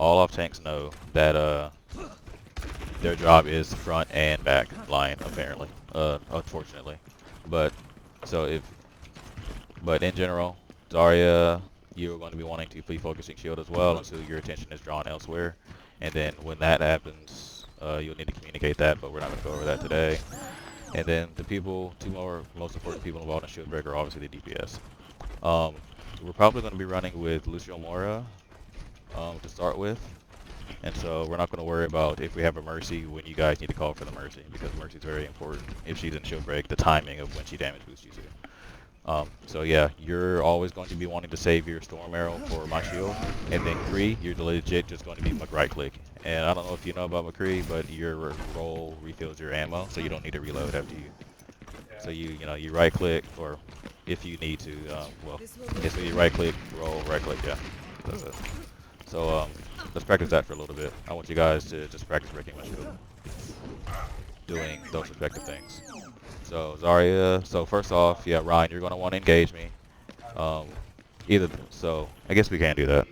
all off tanks know that their job is front and back line apparently. Unfortunately, but so if but in general, Zarya, you're going to be wanting to be focusing shield as well until your attention is drawn elsewhere, and then when that happens, you'll need to communicate that. But we're not going to go over that today. And then the two more most important people involved in shield break are obviously the DPS. We're probably going to be running with Lucio Mora to start with. And so we're not going to worry about if we have a Mercy when you guys need to call for the Mercy, because Mercy is very important if she's in shield break, the timing of when she damage boosts you to. So yeah, you're always going to be wanting to save your Storm Arrow for my shield. And then Kree, you're legit just going to be right click. And I don't know if you know about McCree, but your roll refills your ammo, so you don't need to reload after you. So you right click, or if you need to, so you right click, roll, right click, yeah. That's it. So let's practice that for a little bit. I want you guys to just practice breaking my shield, doing those respective things. So Zarya, so first off, yeah, Ryan, you're gonna want to engage me. So I guess we can do that.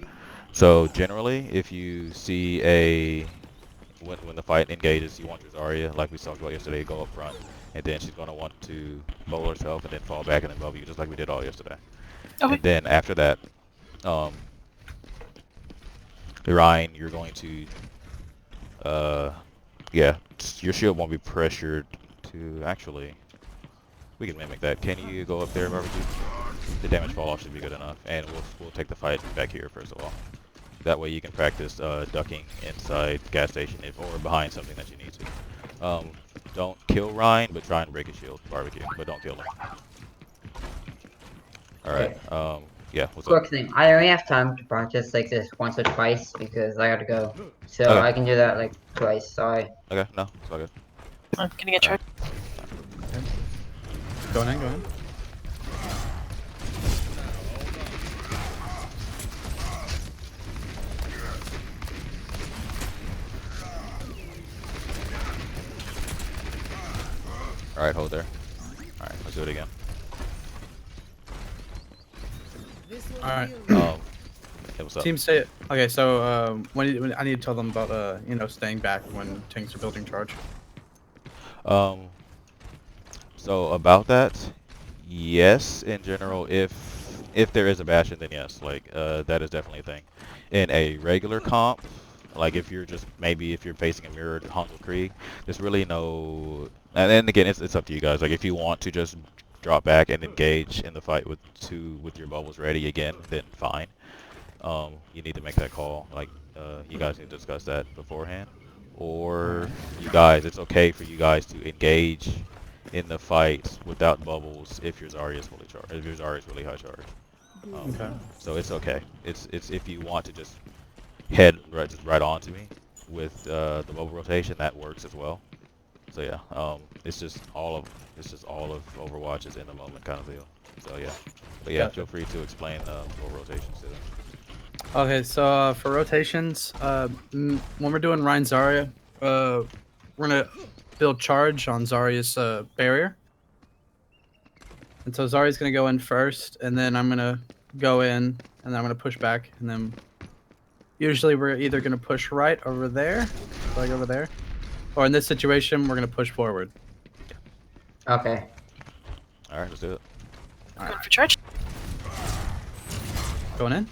So generally, if you see when the fight engages, you want your Zarya, like we talked about yesterday, go up front, and then she's gonna want to bowl herself and then fall back and then bubble you, just like we did all yesterday. Okay. And then after that, Ryan, you're going to, yeah, your shield won't be pressured to, actually, we can mimic that. Can you go up there, Barbecue? The damage fall off should be good enough, and we'll take the fight back here first of all. That way you can practice ducking inside gas station or behind something that you need to. Don't kill Ryan, but try and break his shield, Barbecue, but don't kill him. Alright, yeah, what's up? Quick thing, I only have time to practice like this once or twice because I gotta go. So Okay. I can do that like twice, sorry. Okay, no, it's all good. I'm gonna get charged. Go in, go in. Alright, hold there. Alright, let's do it again. Alright. Hey, what's up? Team stay. Okay, so when I need to tell them about staying back when tanks are building charge. So about that, yes, in general, if there is a Bastion, then yes, like that is definitely a thing. In a regular comp, like if you're facing a mirrored Hangul Krieg, there's really no. And then again, it's up to you guys. Like if you want to just drop back and engage in the fight with your bubbles ready again, then fine. You need to make that call. Like you guys need to discuss that beforehand. Or you guys, it's okay for you guys to engage in the fight without bubbles if your Zarya is fully charged. If your Zarya is really high charge. Okay. So it's okay. It's if you want to just head right onto me with the bubble rotation, that works as well. So yeah, it's just all of Overwatch is in the moment kind of deal. So yeah, but yeah, Gotcha. feel free to explain the bubble rotations to them. Okay, so for rotations, when we're doing Ryan Zarya, we're gonna build charge on Zarya's barrier. And so Zarya's gonna go in first, and then I'm gonna go in, and then I'm gonna push back, and then usually we're either gonna push right over there, like over there, or in this situation we're gonna push forward. Okay. All right, let's do it. Going for charge. Going in.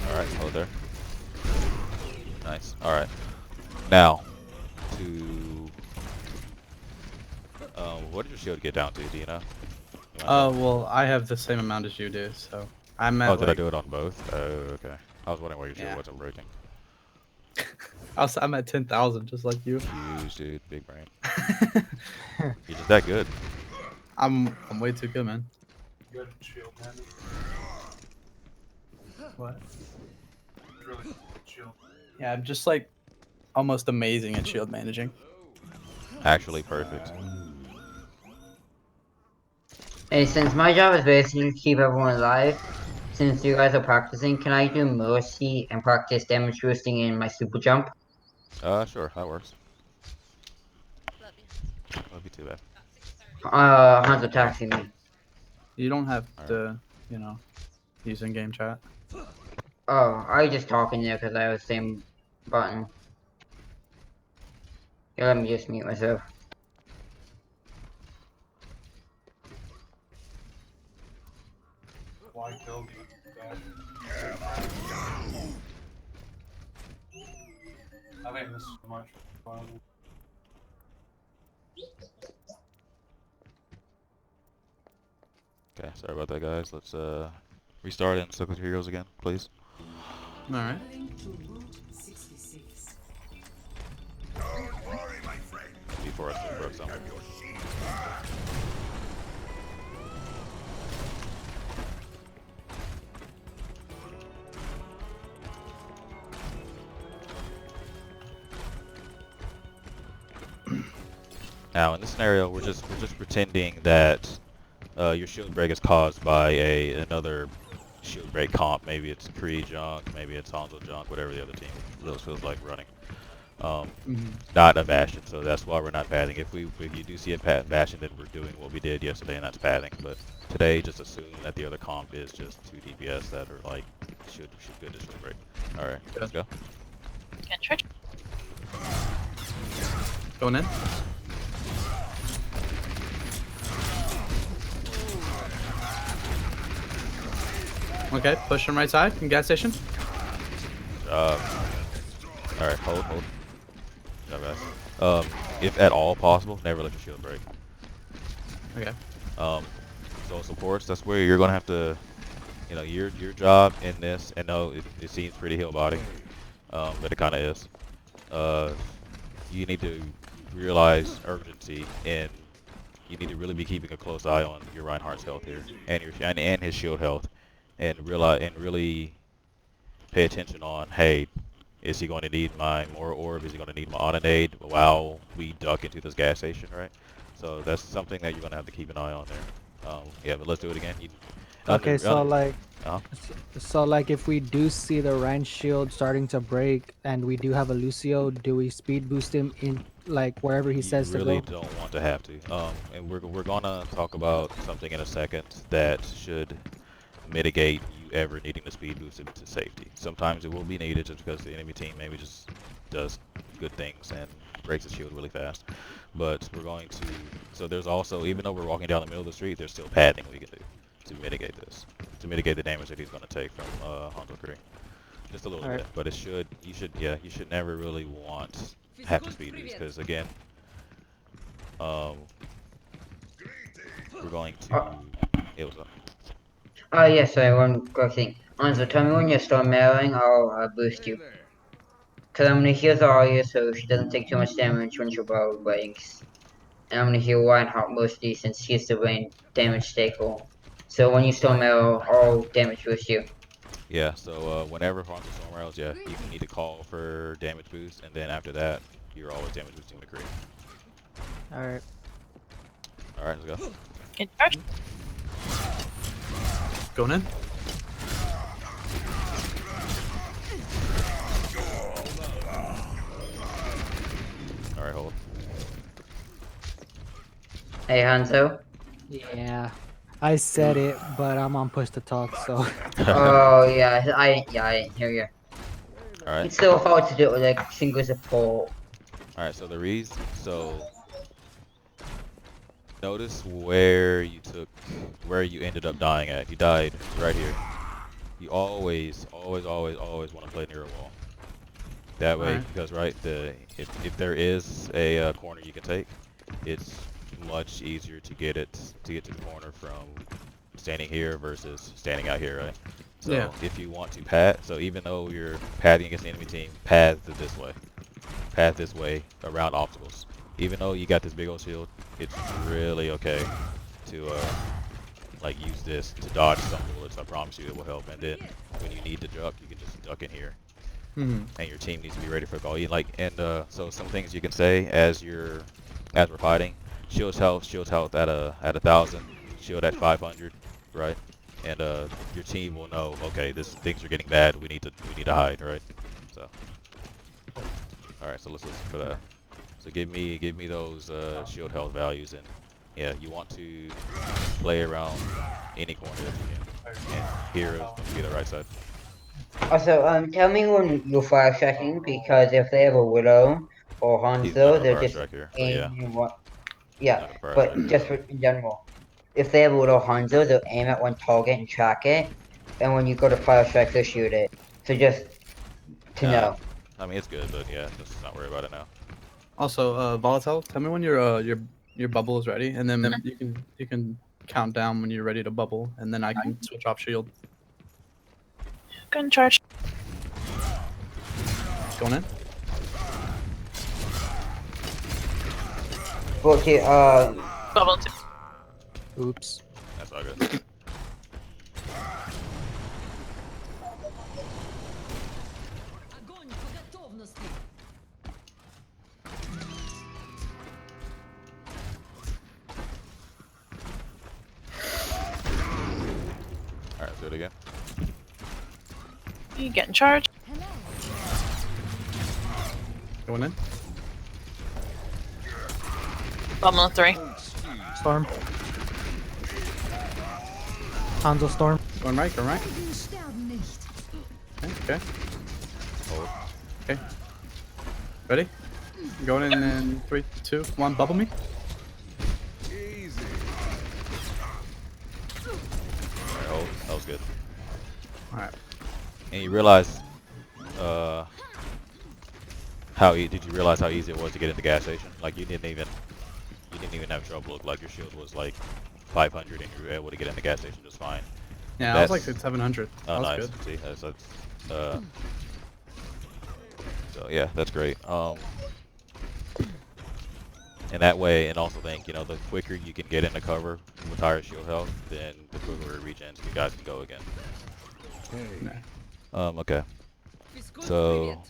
All right, hold there. Nice. All right. Now, what did your shield get down to? Do you know? Well, I have the same amount as you do, so I'm at. Oh, did I like, do it on both? Oh, okay. I was wondering why your shield wasn't breaking. I'm at 10,000, just like you. Huge, dude. Big brain. You're just that good. I'm way too good, man. Good shield, man. What? Really good shield. Yeah, I'm just like almost amazing at shield managing. Actually perfect. Hey, since my job is basically to keep everyone alive, since you guys are practicing, can I do Mercy and practice damage boosting in my super jump? Sure, that works. Won't be too bad. Hanzo taxing me. You don't have Alright. to, you know, use in-game chat. Oh, I was just talking there because I have the same button. Yeah, let me just mute myself. Why kill me? Dad? I think this is much fun. Okay, sorry about that, guys. Let's restart and stick with your heroes again, please. All right. Before I broke something. Now, in this scenario, we're just pretending that your shield break is caused by another shield break comp. Maybe it's Kree junk, maybe it's Hanzo junk, whatever the other team feels like running. Not a Bastion, so that's why we're not padding. If you do see a Bastion, then we're doing what we did yesterday, and that's padding. But today, just assume that the other comp is just 2 DPS that are like should good to shield break. All right, let's go. Can't charge. Going in. Okay, push from right side in gas station. All right, hold. Job, guys. If at all possible, never let your shield break. Okay. So supports, that's where you're gonna have to, you know, your job in this. And no, it seems pretty hill body, but it kind of is. You need to realize urgency, and you need to really be keeping a close eye on your Reinhardt's health here, and and his shield health, and really pay attention on, hey, is he going to need my Mora Orb? Is he going to need my Autonade while we duck into this gas station, right? So that's something that you're going to have to keep an eye on there. Yeah, but let's do it again. Okay, so like, Uh-huh. so like, if we do see the Ryan shield starting to break, and we do have a Lucio, do we speed boost him in like wherever he You says really to go? don't want to have to. And we're gonna talk about something in a second that should mitigate you ever needing to speed boost him to safety. Sometimes it will be needed just because the enemy team maybe just does good things and breaks the shield really fast. But we're going to, so there's also, even though we're walking down the middle of the street, there's still padding we can do to mitigate this, to mitigate the damage that he's going to take from Hanzo Kree. Just a little Alright. bit, but you should never really have to speed boost, because again, we're going to, it was Oh, yeah, sorry, one quick thing. Hanzo, tell me when you're still mailing, I'll boost you. Because I'm gonna heal Zarya so she doesn't take too much damage when she bow breaks. And I'm gonna heal Reinhardt mostly since she's the main damage staple. So when you still mail, I'll damage boost you. yeah. So whenever Hanzo somewhere else, yeah, you need to call for damage boost, and then after that, you're always damage boosting the Kree. All right. All right, let's go. Can't charge. Going in. All right, hold. Hey, Hanzo. Yeah, I said it, but I'm on push to talk, so. Oh, yeah, I didn't hear you. All right. It's so hard to do it with like single support. All right. So the reason, notice where you ended up dying at. You died right here. You always want to play near a wall. That way, Alright. because if there is a corner you can take, it's much easier to get to the corner from standing here versus standing out here, right? So Yeah. if you want to pad, so even though you're padding against the enemy team, path this way around obstacles. Even though you got this big old shield, it's really okay to like use this to dodge some bullets. I promise you it will help. And then when you need to duck, you can just duck in here. Mm-hmm. And your team needs to be ready for the call. So some things you can say as we're fighting: shield health at 1,000, shield at 500, right? And your team will know, okay, things are getting bad. We need to hide, right? So All right, so let's listen for that. So give me those shield health values, and yeah, you want to play around any corner that you can. And here is going to be the right side. Also, tell me when you're fire striking, because if they have a Widow or He's not Hanzo, gonna they're fire just strike here, but yeah, aiming what. he's Yeah, not gonna fire strike but here. just for, in general, if they have a Widow Hanzo, they'll aim at one target and track it, and when you go to fire strike, they'll shoot it. So just to Nah, know. I mean it's good, but yeah, let's not worry about it now. Also, Volatile, tell me when your bubble is ready, and then you can count down when you're ready to bubble, and then I can switch off shield. Gonna charge. Going in. Okay, Bubble two. Oops. That's all good. Огонь по готовности. All right, let's do it again. You getting charged? Going in. Bubble three. Storm. Hanzo Storm. Going right. Going right. Die sterben nicht. Okay. Okay. Hold. Okay. Ready? Going in 3, 2, 1. Bubble me. All right, hold. That was good. All right. And you realize, did you realize how easy it was to get into the gas station? Like you didn't even have trouble. Like your shield was like 500, and you were able to get in the gas station just fine. Yeah, I was That's- like at 700. Oh, That was nice. good. See, so yeah, that's great. And that way, and also think, the quicker you can get into cover with higher shield health, then the quicker it regens, you guys can go again. Okay. So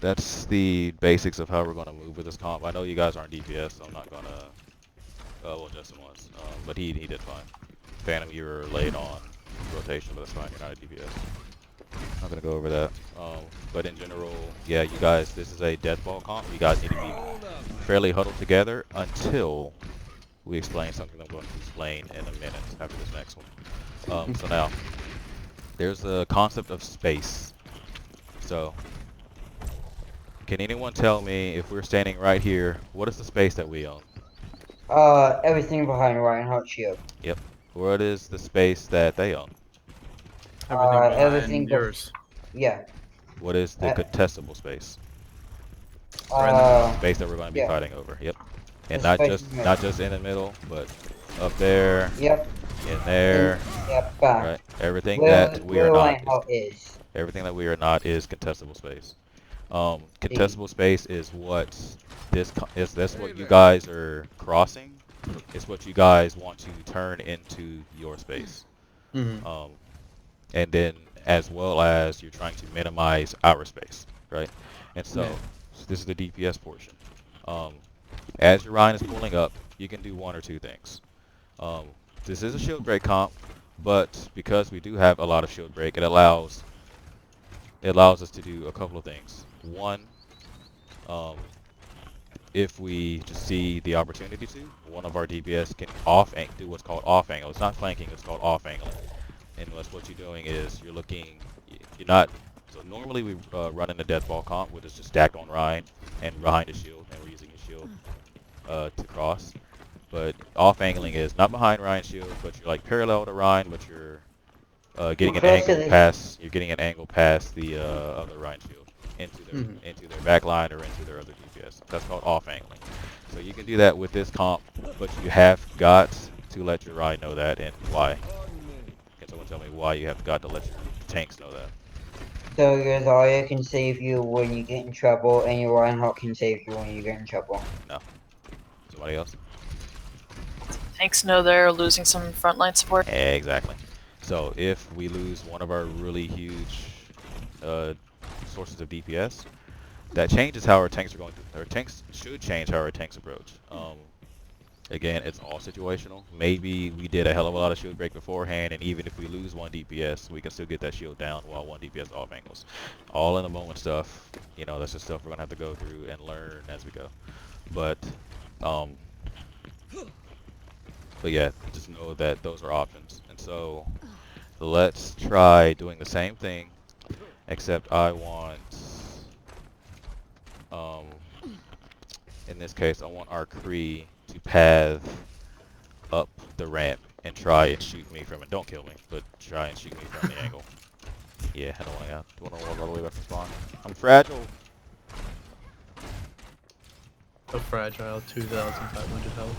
that's the basics of how we're going to move with this comp. I know you guys aren't DPS, so I'm not going to, well, Justin was, but he did fine. Phantom, you were late on rotation, but that's fine, you're not a DPS. Not going to go over that. But in general, yeah, you guys, this is a deathball comp. You guys need to be fairly huddled together until we explain something I'm going to explain in a minute after this next one. So now, there's the concept of space. So, can anyone tell me, if we're standing right here, what is the space that we own? everything behind Reinhardt shield. Yep. What is the space that they own? Everything behind everything yours. Yeah. What is the contestable space? Uh, Space that we're going to be yeah. fighting over. Yep. And The not space just in the not just in the middle, but up there, yep. in there, Yep. Back. right? Everything Where, that we are where not Reinhardt is. everything that we are not is contestable space. Contestable space is what that's what you guys are crossing. It's what you guys want to turn into your space. Mm-hmm. And then as well as you're trying to minimize our space, right? And so Yeah. this is the DPS portion. As your Ryan is pulling up, you can do one or two things. This is a shield break comp, but because we do have a lot of shield break, it allows us to do a couple of things. One, if we just see the opportunity to, one of our DPS can do what's called off angle. It's not flanking, it's called off angling. And what you're doing is you're not, so normally we run in the deathball comp, which is just stacked on Ryan and behind the shield, and we're using his shield to cross. But off angling is not behind Ryan's shield, but you're like parallel to Ryan, but you're getting an angle past the other Ryan shield into their back line or into their other DPS. That's called off angling. So you can do that with this comp, but you have got to let your Ryan know that, and why. Can someone tell me why you have got to let your tanks know that? So your Zarya can save you when you get in trouble, and your Reinhardt can save you when you get in trouble. No. Somebody else? Tanks know they're losing some frontline support. Exactly. So if we lose one of our really huge sources of DPS, that changes how our tanks are going to. Our tanks should change how our tanks approach. Again, it's all situational. Maybe we did a hell of a lot of shield break beforehand, and even if we lose 1 DPS, we can still get that shield down while 1 DPS off angles. All in the moment stuff. You know, that's just stuff we're gonna have to go through and learn as we go. But yeah, just know that those are options. And so let's try doing the same thing, except I want, in this case, I want our Kree to path up the ramp and try and shoot me from it. Don't kill me, but try and shoot me from the angle. Yeah, I don't want to. Do you want to walk all the way back from spawn? I'm fragile. So fragile, 2,500 health.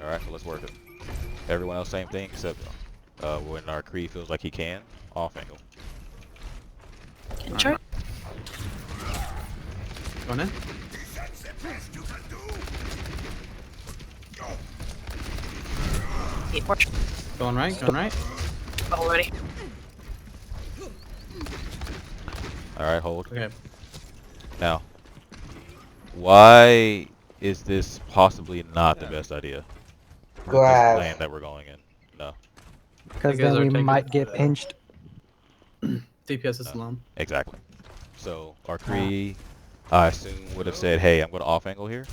All right, so let's work it. Everyone else, same thing, except when our Kree feels like he can, off angle. Getting charged. Going in. Eat more Going right. Going right. already. All right, hold. Okay. Now, why is this possibly not the best idea? This Grab. plan that we're going in. No, Because You guys then are we taking- might get pinched. DPS is alone. exactly. So our Kree, I assume, would have said, "Hey, I'm going to off angle here,"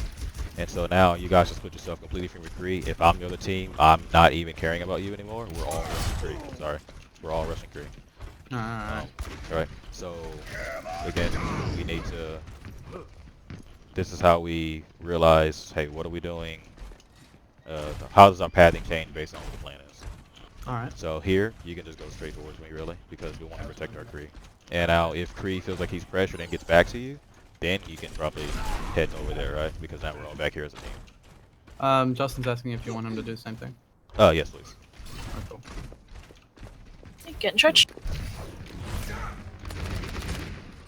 and so now you guys just put yourself completely from your Kree. If I'm the other team, I'm not even caring about you anymore. We're all rushing Kree. Sorry, we're all rushing Kree. Alright. Alright, so again, we need to, this is how we realize, hey, what are we doing? How does our pathing change based on what the plan is? Alright. So here, you can just go straight towards me, really, because we want to protect our Kree. And now, if Kree feels like he's pressured and gets back to you, then you can probably head over there, right? Because now we're all back here as a team. Justin's asking if you want him to do the same thing. Yes, please. Alright, cool. Getting charged.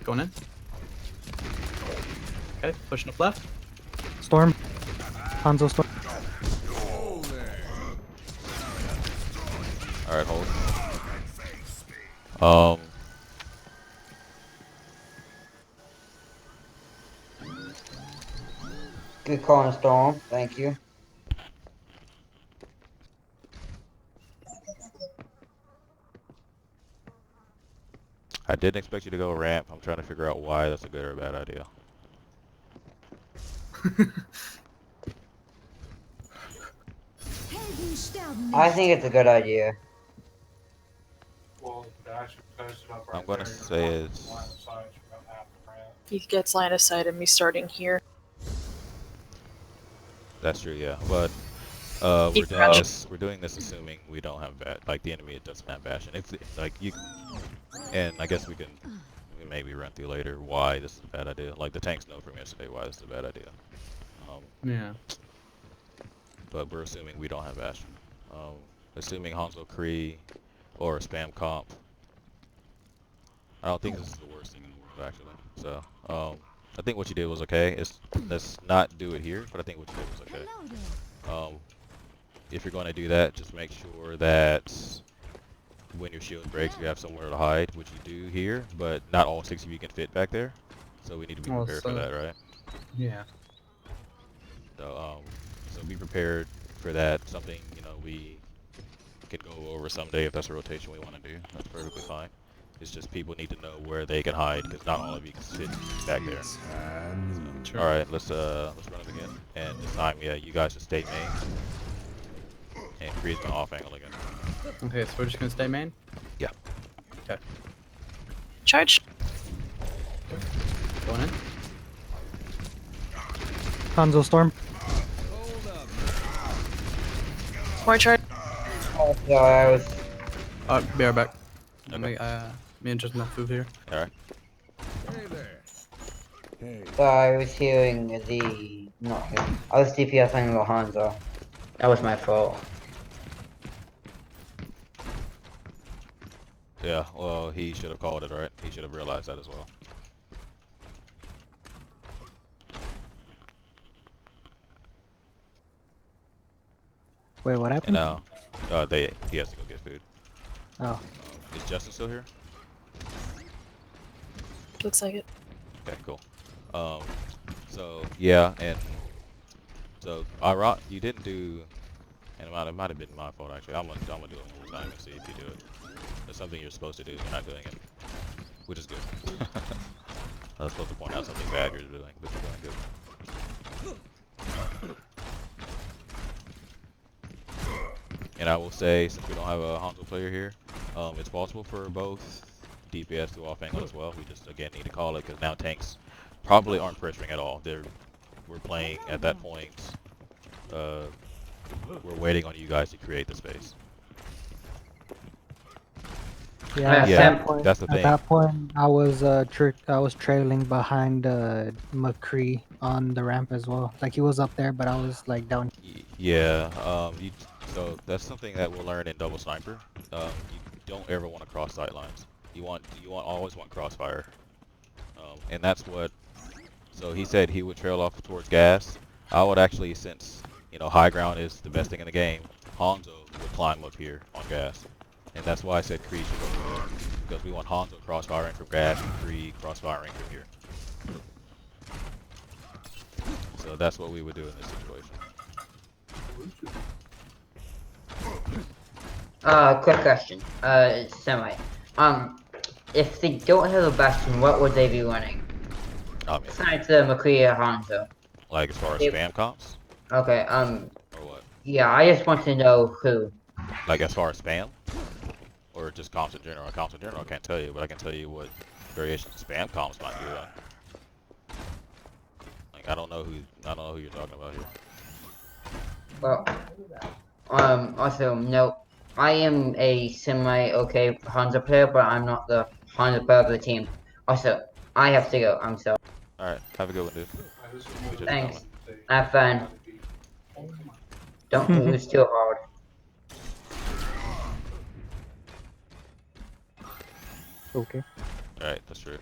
Going in. Okay, pushing up left. Storm. Hanzo Storm. Alright, hold. Good call on Storm. Thank you. I didn't expect you to go ramp. I'm trying to figure out why that's a good or a bad idea. Helden sterben I nicht. think it's a good idea. Well, the action posted up right I'm gonna there, say you're it's- line of sight from about half the ramp. He gets line of sight of me starting here. That's true, yeah. But Keep crouching. we're doing this assuming we don't have like the enemy doesn't have Bastion. If like you, and I guess we maybe run through later why this is a bad idea. Like the tanks know from yesterday why this is a bad idea. Yeah. But we're assuming we don't have Bastion. Assuming Hanzo Kree or a spam comp. I don't think this is the worst thing in the world actually. So I think what you did was okay. Let's not do it here, but I think what you did was okay. Hello there. If you're going to do that, just make sure that when your shield breaks, you have somewhere to hide, which you do here, but not all 6 of you can fit back there. So we need to be Well, prepared for so- that, right? Yeah. So be prepared for that. Something, we could go over someday if that's a rotation we want to do. That's perfectly fine. It's just people need to know where they can hide, because not all of you can sit back there. Sure. All right, let's run it again. And this time, yeah, you guys just stay main. And Kree's gonna off angle again. Okay, so we're just gonna stay main? Yeah. Okay. Charge. Going in. Hanzo Storm. More charge. Oh, sorry, I was. Be right back. Okay. Me and Justin have food here. All right. Sorry, I was hearing the. Not hearing. I was DPSing the Hanzo. That was my fault. Yeah, well, he should have called it, right? He should have realized that as well. Wait, what And happened? he has to go get food. Oh, Is Justin still here? Looks like it. Okay, cool. So yeah, and so you didn't do, and it might have been my fault actually. I'm gonna do it one more time and see if you do it. It's something you're supposed to do. You're not doing it, which is good. I was supposed to point out something bad you're doing, but you're doing good. And I will say, since we don't have a Hanzo player here, it's possible for both DPS to off angle as well. We just again need to call it because now tanks probably aren't pressuring at all. We're playing at that point. We're waiting on you guys to create the space. Yeah, Yeah, at Yeah, that point, that's the at thing. that point, I was trailing behind McCree on the ramp as well. Like he was up there, but I was like down. Yeah. So that's something that we'll learn in Double Sniper. You don't ever want to cross sight lines. Always want crossfire. And that's what. So he said he would trail off towards gas. I would actually, since high ground is the best thing in the game, Hanzo would climb up here on gas. And that's why I said Kree should go here, because we want Hanzo crossfiring from gas and Kree crossfiring from here. So that's what we would do in this situation. Quick question. Semi. If they don't have a Bastion, what would they be running? I mean, Besides the McCree or Hanzo. like as far as Yep. spam comps Okay, or what? yeah, I just want to know who. Like as far as spam, or just comps in general? Comps in general, I can't tell you, but I can tell you what variations of spam comps might be run. Like I don't know who you're talking about here. Well, also, no, I am a semi-okay Hanzo player, but I'm not the Hanzo player of the team. Also, I have to go, I'm sorry. All right, have a good one, dude. Thanks. Have fun. Don't lose too hard. Okay. All right, that's true.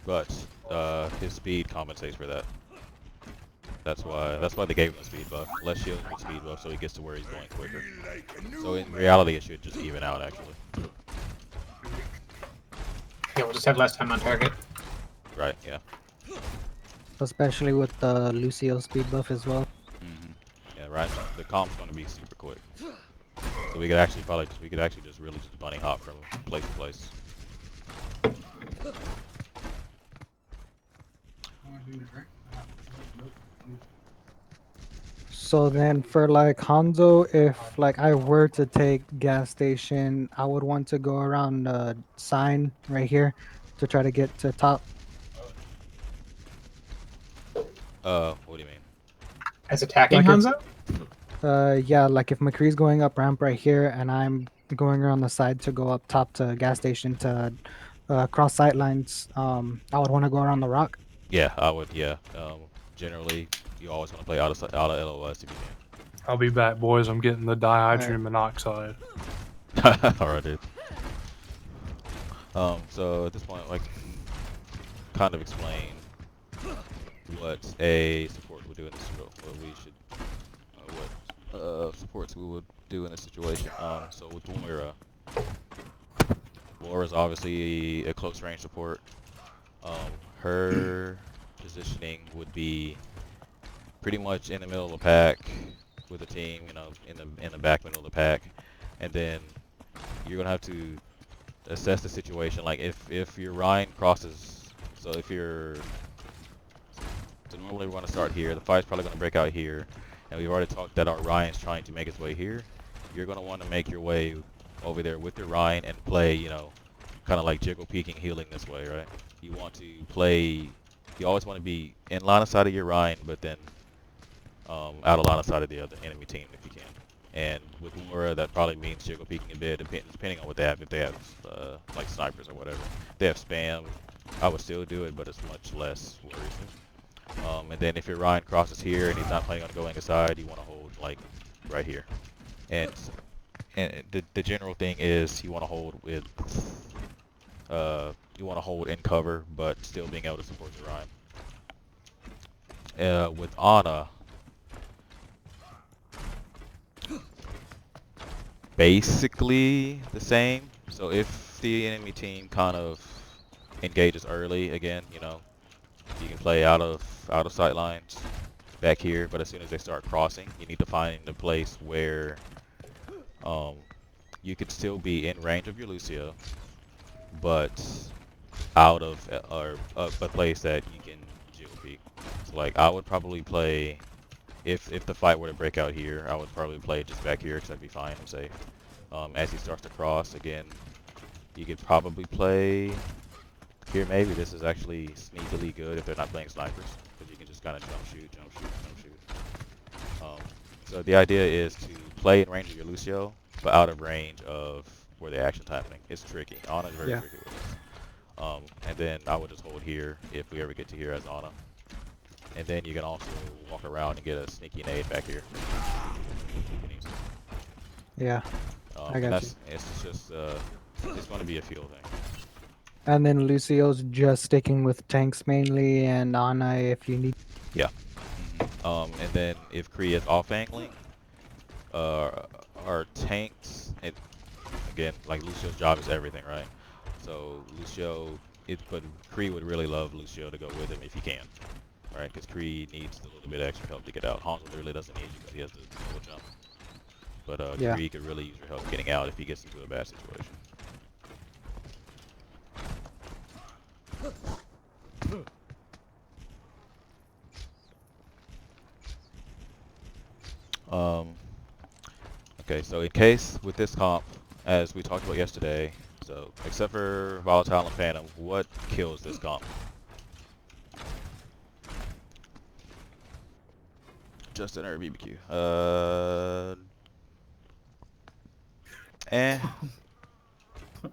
But his speed compensates for that. That's why they gave him a speed buff. Less shield with speed buff, so he gets to where he's going quicker. So in reality, it should just even out actually. Yeah, we'll just have less time on target. Right? Yeah. Especially with the Lucio speed buff as well. Yeah. Right. The comp's going to be super quick. So we could actually just really just bunny hop from place to place. So then for like Hanzo, if like I were to take gas station, I would want to go around sign right here to try to get to top. What do you mean? As attacking Like Hanzo? Yeah, like if McCree's going up ramp right here and I'm going around the side to go up top to gas station to cross sight lines, I would want to go around the rock. Yeah, I would. Yeah. Generally, you always want to play out of LOS if you I'll be back, boys. I'm getting the dihydrogen monoxide. can. Alright, dude. So at this point, like, kind of explain what a support would do in this supports we would do in this situation. So with Moira, Laura's obviously a close range support. Her positioning would be pretty much in the middle of the pack with the team, in the back middle of the pack, and then you're gonna have to assess the situation. Like if your Ryan crosses, so normally we're gonna start here. The fight's probably gonna break out here, and we've already talked that our Ryan's trying to make his way here. You're gonna want to make your way over there with your Ryan and play, kind of like jiggle peeking healing this way, right? You want to play. You always want to be in line of sight of your Ryan, but then out of line of sight of the other enemy team if you can. And with Laura, that probably means jiggle peeking a bit, depending on what they have. If they have like snipers or whatever, if they have spam, I would still do it, but it's much less worrisome. And then if your Ryan crosses here and he's not planning on going aside, you want to hold like right here. And the general thing is you want to hold with in cover, but still being able to support your Ryan. With Ana, basically the same. So if the enemy team kind of engages early, again, you know, you can play out of sight lines back here. But as soon as they start crossing, you need to find a place where you could still be in range of your Lucio, but out of or a place that you can jiggle peek. So like I would probably play if the fight were to break out here, I would probably play just back here because I'd be fine and safe. As he starts to cross again, you could probably play here. Maybe this is actually sneakily good if they're not playing snipers because you can just kind of jump shoot, jump shoot, jump shoot. So the idea is to play in range of your Lucio, but out of range of where the action's happening. It's tricky. Ana is very tricky with this. And then I would just hold here if we ever get to here as Ana. And then you can also walk around and get a sneaky nade back here. Yeah, I got you. It's just, it's going to be a feel thing. And then Lucio's just sticking with tanks mainly, and Ana if you need. Yeah. And then if Kree is off angling, our tanks, again, like Lucio's job is everything, right? So Lucio, but Kree would really love Lucio to go with him if he can, right? Because Kree needs a little bit of extra help to get out. Hanzo really doesn't need you because he has the double jump. But Kree could really use your help getting out if he gets into a bad situation. Okay, so in case with this comp, as we talked about yesterday, so except for Volatile and Phantom, what kills this comp? Justin or BBQ?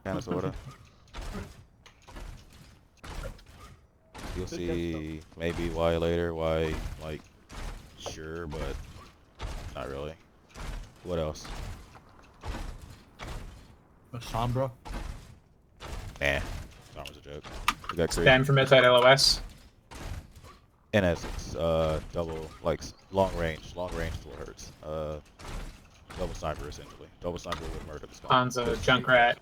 Kinda sorta. You'll see maybe why later, why, like, sure, but not really. What else? A Sombra. Nah, Sombra's a joke. We got Kree. Spam from inside LOS. In essence, double, like, long range 4 hertz. Double sniper essentially. Double sniper would murder this comp. Hanzo, Junkrat.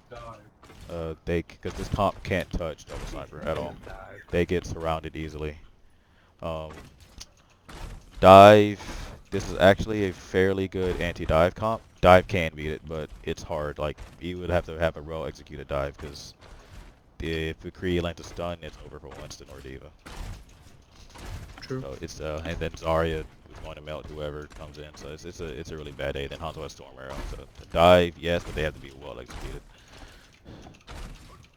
Because this comp can't touch double sniper at all. They get surrounded easily. Dive. This is actually a fairly good anti-dive comp. Dive can beat it, but it's hard. Like, you would have to have a well-executed dive, because if the Kree lands a stun, it's over for Winston or Diva. True. So it's and then Zarya is going to melt whoever comes in. So it's a really bad day. Then Hanzo has Storm Arrow. So the dive, yes, but they have to be well-executed.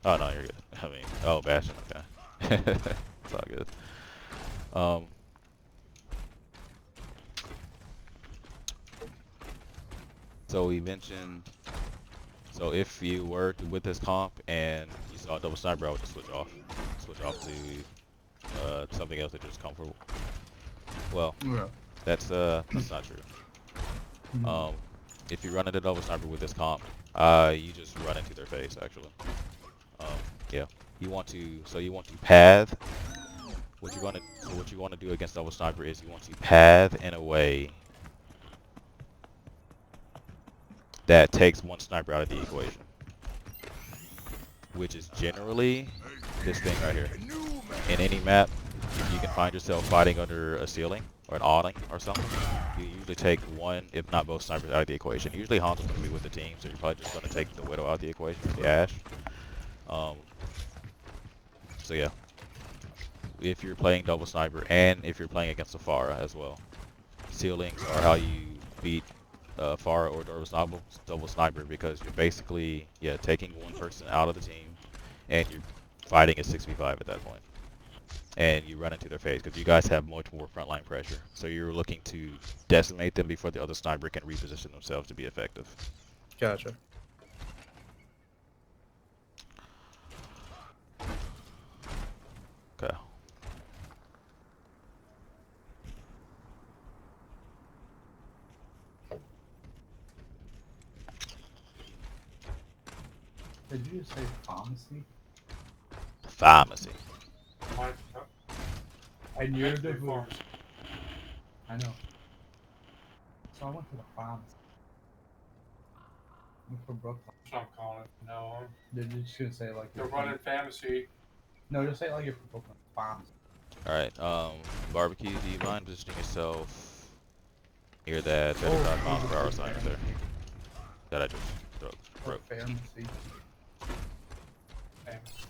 Oh no, you're good. I mean, oh Bastion, okay. It's all good. So we mentioned, so if you were with this comp and you saw a double sniper, I would just switch off to something else that you're just comfortable. Well, that's not true. If you run into double sniper with this comp, you just run into their face actually. Yeah, you want to path. What you want to do against double sniper is you want to path in a way that takes one sniper out of the equation, which is generally this thing right here. In any map, if you can find yourself fighting under a ceiling or an awning or something, you usually take one, if not both snipers out of the equation. Usually Hanzo's going to be with the team, so you're probably just going to take the Widow out of the equation, the Ashe. So yeah, if you're playing double sniper and if you're playing against a Pharah as well, ceilings are how you beat Pharah or double sniper, because you're basically taking one person out of the team and you're fighting a 6v5 at that point, and you run into their face because you guys have much more frontline pressure, so you're looking to decimate them before the other sniper can reposition themselves to be effective. Gotcha. Okay. Did you say pharmacy? Pharmacy. I knew the pharmacy. I know. So I went to the pharmacy. For Brooklyn. That's what I'm calling it from now on. Did you just gonna say like They're running fantasy. No, just say like you're for Brooklyn bombs. Alright, barbecue, do you mind positioning yourself near that 35 miles per hour sign right there? That I just broke. Fantasy. Fantasy.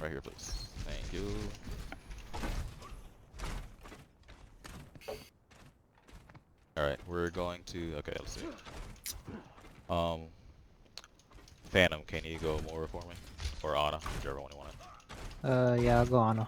Right here, please. Thank you. Alright, we're going to, okay, let's see. Phantom, can you go more for me? Or Anna, whichever one you want. Yeah, I'll go on.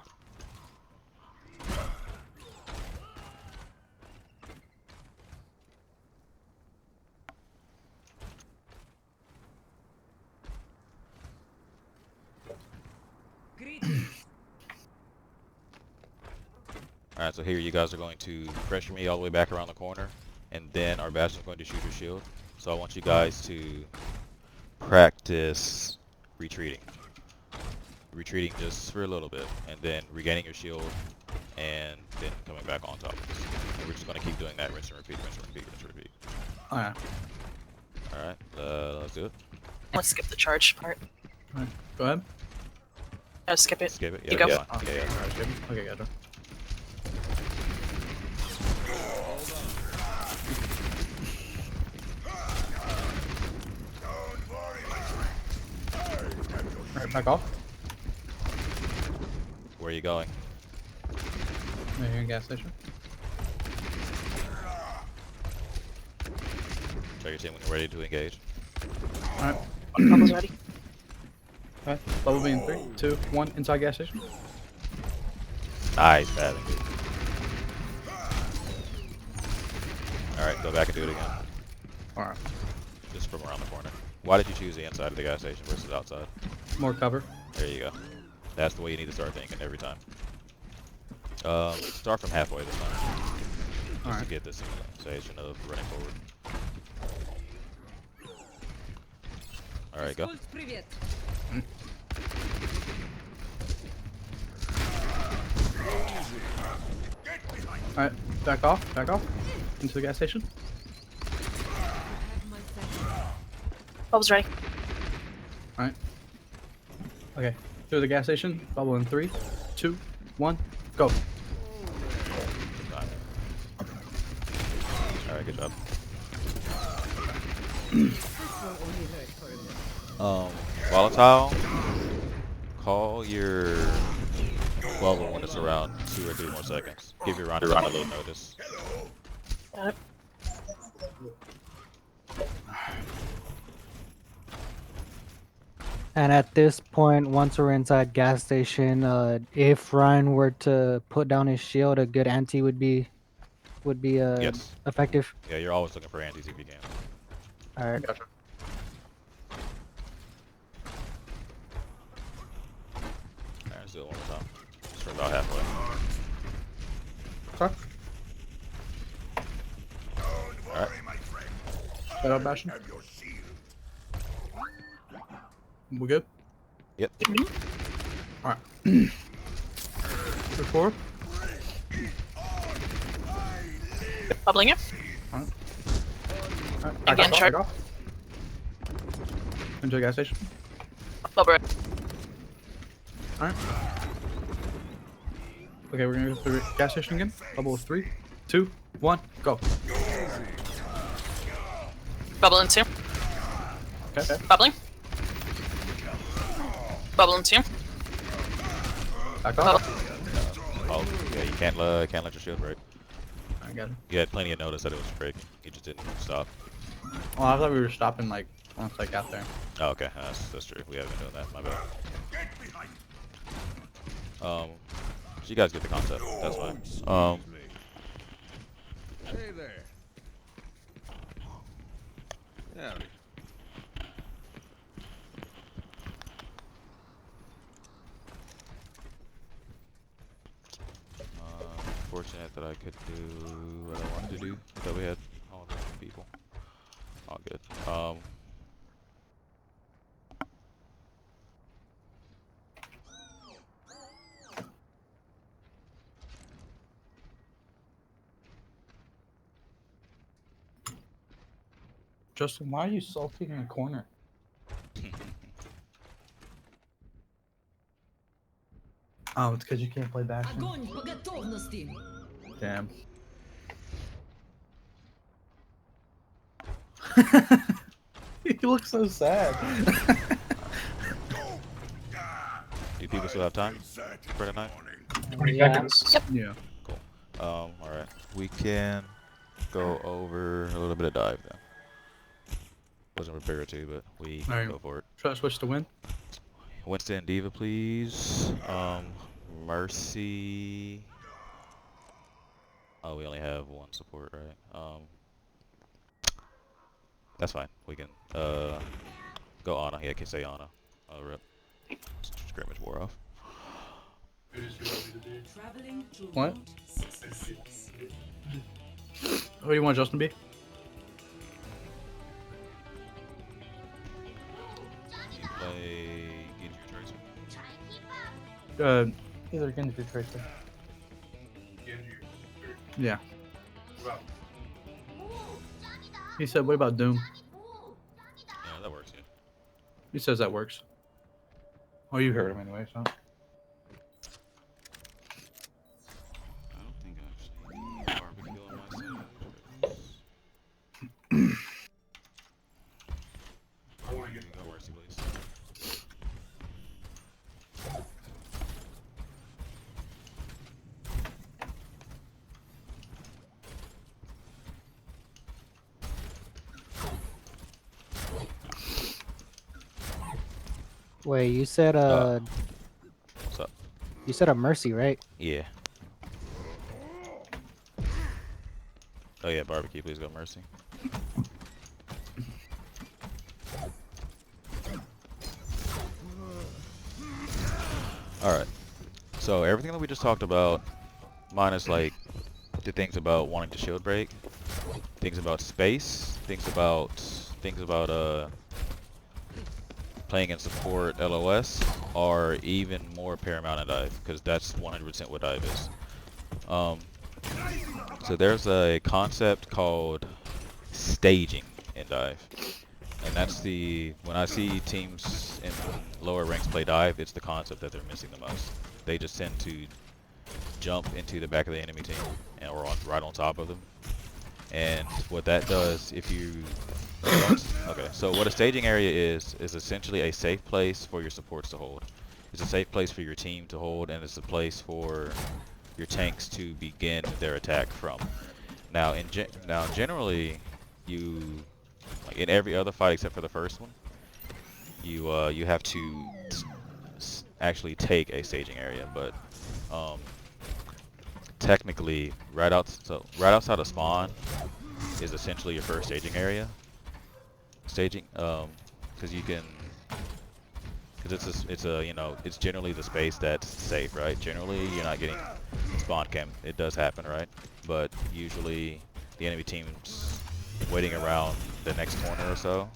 Alright, so here you guys are going to pressure me all the way back around the corner, and then our bastion is going to shoot your shield. So I want you guys to practice retreating. Retreating just for a little bit, and then regaining your shield, and then coming back on top of this. And we're just going to keep doing that, rinse and repeat, rinse and repeat, rinse and repeat. Alright. Alright, let's do it. Let's skip the charge part. Go ahead. Skip it. Skip it? You go. Yeah, fine. Yeah. Okay, gotcha. Alright, back off. Where are you going? Right here in gas station. Check your team when you're ready to engage. Alright. Bubbles ready. Alright. Bubble beam 3, 2, 1, inside gas station. Nice, batting. Alright, go back and do it again. Alright. Just from around the corner. Why did you choose the inside of the gas station versus outside? More cover. There you go. That's the way you need to start thinking every time. Start from halfway this time. Just Alright. to get this sensation of running forward. Alright, go. Alright, back off. Into the gas station. Bubbles ready. Alright. Okay, through the gas station. Bubble in 3, 2, 1, go. Alright, good job. Volatile, call your bubble when it's around 2 or 3 more seconds. Give your runner a little notice. Got it. And at this point, once we're inside gas station, if Ryan were to put down his shield, a good anti would be Yes. effective. Yeah, you're always looking for antis if you can. All right. Gotcha. Alright, let's do it one more time. Just for about halfway. Sorry. Alright. Set up Bastion. We good? Yep. Alright. 3, 4. Bubbling it. Alright, Again, back off. Into the gas station. Bubble ready. Alright. Okay, we're gonna go through the gas station again. Bubble 3, 2, 1, go. Bubble in 2. Okay. Bubbling. Bubble in 2. Back off. Oh, yeah, you can't let your shield break. I got it. You had plenty of notice that it was breaking. You just didn't stop. Well, I thought we were stopping like once I got there. Oh, okay, that's true. We haven't been doing that. My bad. So you guys get the concept. That's fine. Hey there. Howdy. Fortunate that I could do what I wanted to do. That we had all the people. All good. Justin, why are you sulking in the corner? Oh, it's because you can't play Bastion. Огонь по готовности. Damn. You look so sad. Do people still have time for tonight? 20 Yeah. seconds. Yep. Yeah. Alright. We can go over a little bit of dive then. Wasn't prepared to, but we Alright. go for it. Try to switch to win. Winston and Diva, please. Mercy. Oh, we only have one support, right? That's fine. We can go Ana. Yeah, I can say Ana. Rip. Scrimmage wore off. Traveling to What? Route 66. Who do you want Justin to be? You play Genji or Tracer? Either Genji or Tracer. Yeah. He said, what about Doom? Yeah, that works, yeah. He says that works. Oh, you heard him anyway, so. I don't think I actually need barbecue on my side. Go Mercy, please. Wait, you said What's up? you said a Mercy, right? Yeah. Oh yeah, barbecue, please go Mercy. Alright. So everything that we just talked about, minus like the things about wanting to shield break, things about space, things about playing in support LOS are even more paramount in dive, because that's 100% what dive is. So there's a concept called staging in dive, and that's when I see teams in lower ranks play dive, it's the concept that they're missing the most. They just tend to jump into the back of the enemy team or right on top of them, and what that does, if you okay, so what a staging area is essentially a safe place for your supports to hold. It's a safe place for your team to hold, and it's a place for your tanks to begin their attack from. Now, generally, like in every other fight except for the first one, you have to actually take a staging area, but technically, right outside of spawn is essentially your first staging area. Staging, because it's generally the space that's safe, right? Generally, you're not getting spawn cam. It does happen, right? But usually, the enemy team's waiting around the next corner or so.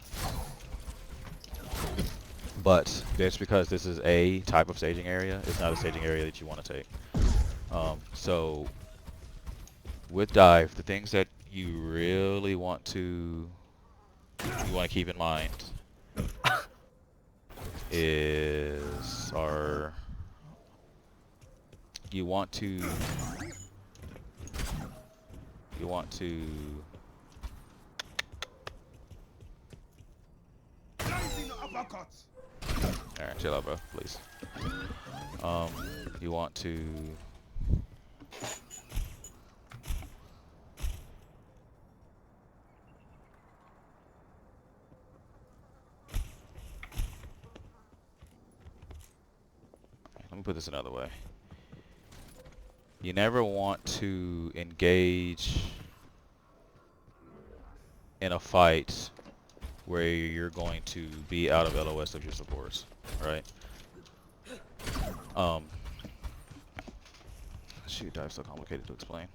But that's because this is a type of staging area. It's not a staging area that you want to take. So with dive, the things that you really want to keep in mind you want to alright, chill out, bro, please. You want to let me put this another way. You never want to engage in a fight where you're going to be out of LOS of your supports, right? Shoot, dive's so complicated to explain.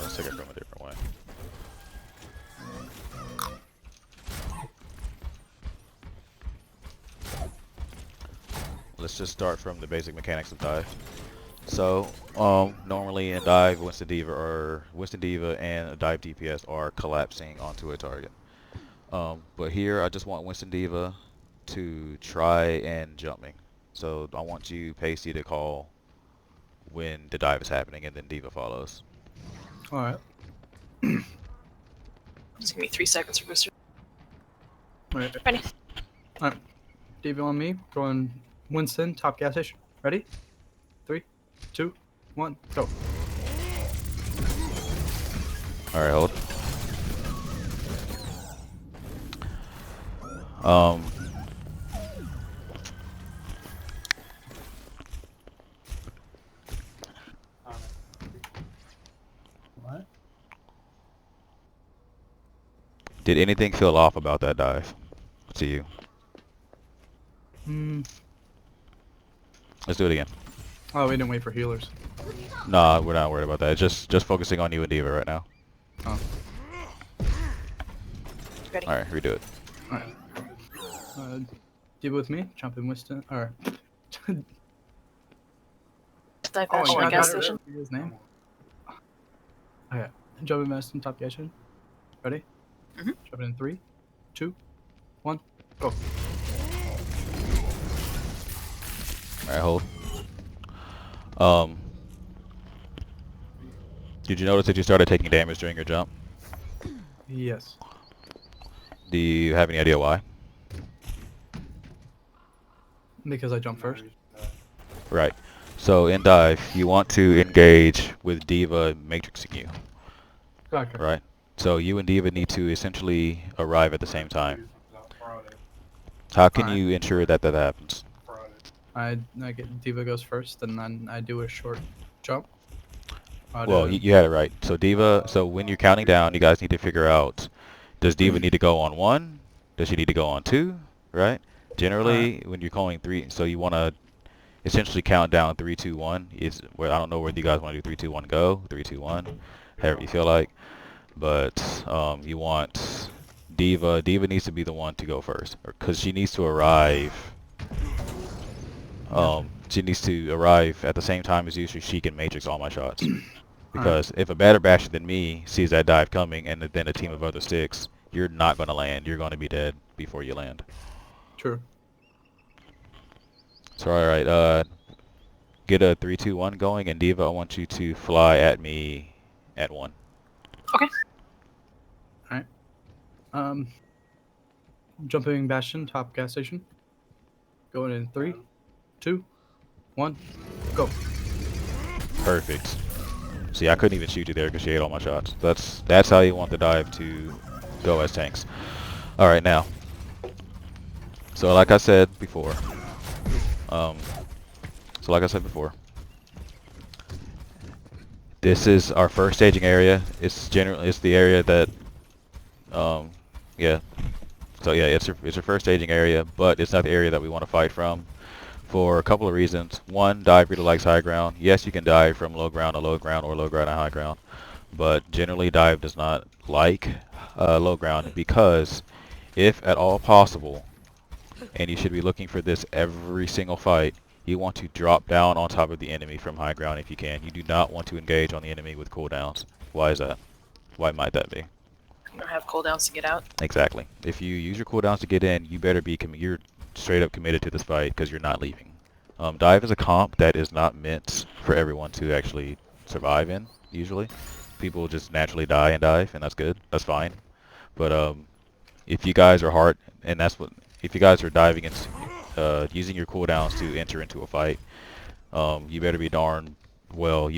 Let's take it from a different way. let's just start from the basic mechanics of dive. So, normally in dive, Winston Diva and a dive DPS are collapsing onto a target. But here, I just want Winston Diva to try and jump me. So I want you, Pasty, to call when the dive is happening, and then Diva follows. All right. Just give me 3 seconds for booster. Right. Ready? All right. Diva on me. Going Winston, top gas station. Ready? 3, 2, 1, go. Alright, hold. What? Did anything feel off about that dive to you? Let's do it again. Oh, we didn't wait for healers. Nah, we're not worried about that. It's just focusing on you and Diva right now. Oh. Ready? Alright, redo it. All right. Diva with me. Jump in Winston. Or. Dive Oh, bash I on got gas it. station. His name. Okay. Jump in Winston, top gas station. Ready? Mhm. Jump in 3, 2, 1, go. Alright, hold. Did you notice that you started taking damage during your jump? Yes. Do you have any idea why? Because I jumped first. Right. So in dive, you want to engage with Diva matrixing you. Gotcha. Right. So you and Diva need to essentially arrive at the same time. How can Alright. you ensure that that happens? I get Diva goes first, and then I do a short jump. Well, you had it right. So Diva, so when you're counting down, you guys need to figure out, does Diva need to go on 1? Does she need to go on 2? Right? Generally, when you're calling 3, so you want to essentially count down 3, 2, 1. Is where I don't know whether you guys want to do 3, 2, 1, go, 3, 2, 1, however you feel like. But you want Diva needs to be the one to go first, because she needs to arrive. She needs to arrive at the same time as you, so she can matrix all my shots. Because if a better basher than me sees that dive coming, and then a team of other sticks, you're not going to land. You're going to be dead before you land. True. So alright, get a 3, 2, 1 going, and Diva, I want you to fly at me at 1. Okay. Alright. Jumping Bastion, top gas station. Going in 3, 2, 1, go. Perfect. See, I couldn't even shoot you there because you ate all my shots. That's how you want the dive to go as tanks. Alright, now. So like I said before. This is our first staging area. It's the area that yeah. So yeah, it's your first staging area, but it's not the area that we want to fight from for a couple of reasons. One, dive really likes high ground. Yes, you can dive from low ground to low ground or low ground to high ground, but generally dive does not like low ground, because if at all possible, and you should be looking for this every single fight, you want to drop down on top of the enemy from high ground if you can. You do not want to engage on the enemy with cooldowns. Why is that? Why might that be? You don't have cooldowns to get out. Exactly. If you use your cooldowns to get in, you better be you're straight up committed to this fight, because you're not leaving. Dive is a comp that is not meant for everyone to actually survive in, usually. People just naturally die in dive, and that's good. That's fine. But if you guys are hard, and if you guys are diving and using your cooldowns to enter into a fight, you better be you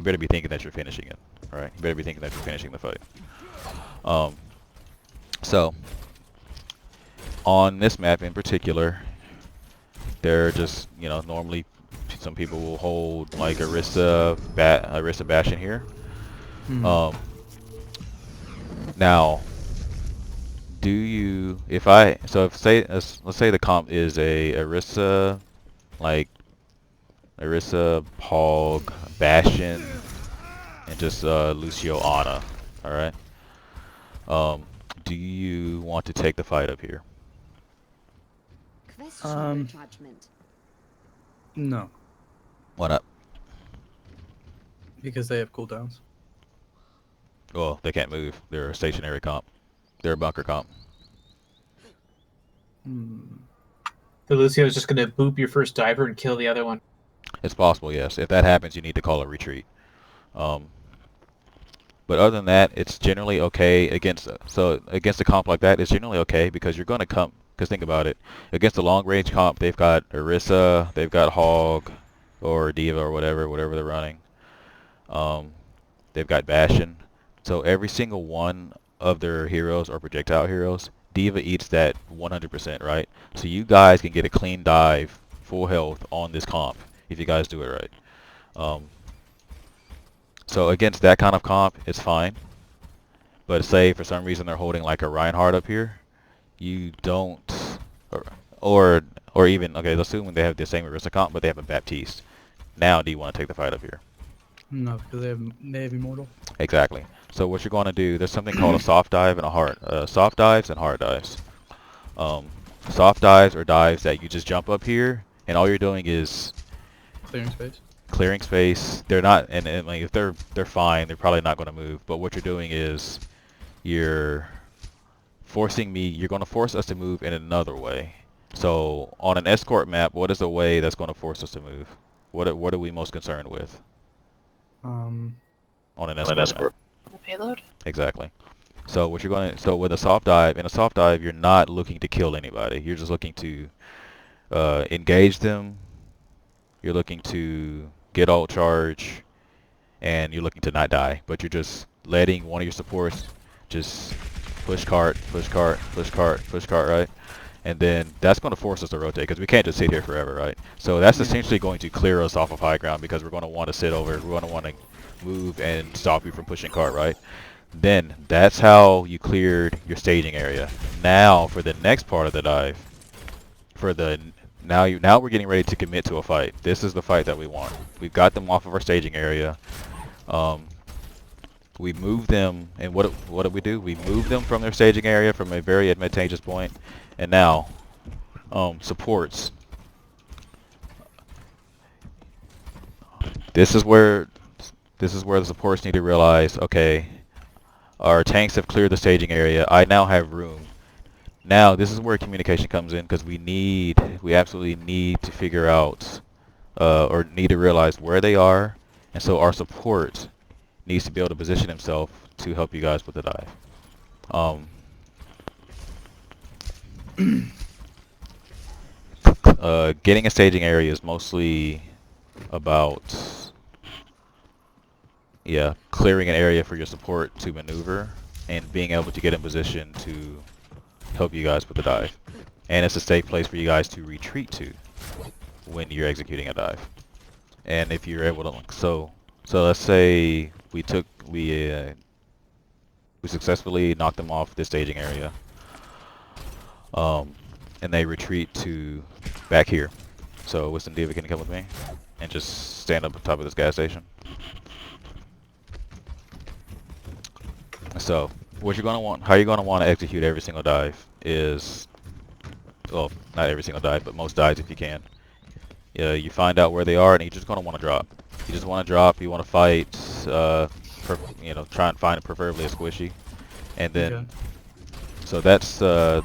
better be thinking that you're finishing it. Alright? You better be thinking that you're finishing the fight. So, on this map in particular, there are just, normally some people will hold like Arista Bastion here. Now, let's say the comp is a Arista, like Arisa, Pog, Bastion, and just Lucio Ana. Alright? Do you want to take the fight up here? No, Why not? because they have cooldowns. Well, they can't move. They're a stationary comp. They're a bunker comp. Hmm. The Lucio's just gonna boop your first diver and kill the other one. It's possible, yes. If that happens, you need to call a retreat. But other than that, it's generally okay against a comp like that. It's generally okay because you're going to come. Because think about it, against a long range comp, they've got Orisa, they've got Hog, or Diva, or whatever they're running. They've got Bastion. So every single one of their heroes or projectile heroes, Diva eats that 100%, right? So you guys can get a clean dive, full health on this comp if you guys do it right. So against that kind of comp, it's fine. But say for some reason they're holding like a Reinhardt up here, you don't, or even, okay, let's assume they have the same Orisa comp, but they have a Baptiste. Now do you want to take the fight up here? No, because they have immortal. Exactly. So what you're going to do, there's something called a soft dive and a hard, soft dives and hard dives. Soft dives are dives that you just jump up here, and all you're doing is Clearing space. clearing space. They're not, and like if they're fine, they're probably not going to move. But what you're doing is you're forcing me. You're going to force us to move in another way. So on an escort map, what is the way that's going to force us to move? What are we most concerned with on an escort map? The payload? Exactly. So what you're going to, so with a soft dive, in a soft dive, you're not looking to kill anybody. You're just looking to engage them. You're looking to get ult charge, and you're looking to not die. But you're just letting one of your supports just push cart, push cart, push cart, push cart, right? And then that's going to force us to rotate because we can't just sit here forever, right? So that's essentially going to clear us off of high ground because we're going to want to sit over. We're going to want to move and stop you from pushing cart, right? Then that's how you cleared your staging area. Now for the next part of the dive, now we're getting ready to commit to a fight. This is the fight that we want. We've got them off of our staging area. We move them, and what do we do? We move them from their staging area from a very advantageous point, and now supports. This is where the supports need to realize, okay, our tanks have cleared the staging area. I now have room. Now this is where communication comes in because we absolutely need to figure out or need to realize where they are, and so our support needs to be able to position himself to help you guys with the dive. Getting a staging area is mostly about clearing an area for your support to maneuver and being able to get in position to help you guys with the dive. And it's a safe place for you guys to retreat to when you're executing a dive. And if you're able to, so let's say we successfully knocked them off this staging area, and they retreat to back here. So Wisdom Diva, can you come with me and just stand up on top of this gas station? So what you're gonna want, how you're gonna want to execute every single dive is, well, not every single dive, but most dives if you can. You find out where they are, and you're just gonna want to drop. You just want to drop. You want to fight. Try and find preferably a squishy, and then Okay. so that's and